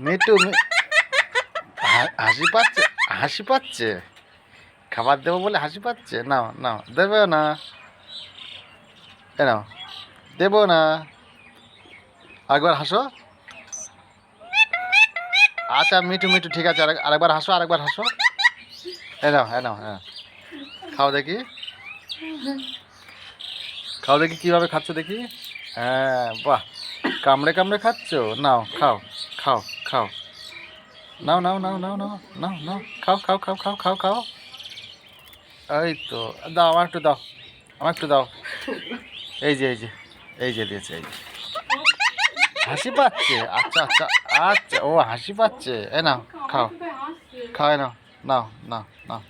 Me too হাসি পাচ্ছে, হাসি পাচ্ছে। খাবার দেবো বলে হাসি পাচ্ছে। নাও নাও, দেবে না, নাও, দেবো না। আরেকবার হাসো। আচ্ছা মিঠু মিঠু, ঠিক আছে, আরেকবার হাসো, আরেকবার হাসো। নাও, নাও, হ্যাঁ, খাও দেখি, খাও দেখি কীভাবে খাচ্ছ দেখি। হ্যাঁ, বাহ, কামড়ে কামড়ে খাচ্ছ। নাও, খাও, খাও, খাও, নাও নাও নাও নাও নাও নাও নাও, খাও খাও খাও খাও খাও খাও। এই তো, দাও, আমার একটু দাও, আমার একটু দাও। এই যে, এই যে, এই যে দিয়েছে, এই যে। হাসি পাচ্ছে, আচ্ছা আচ্ছা আচ্ছা, ও হাসি পাচ্ছে। এ নাও, খাও, খাও, নাও, নাও নাও নাও।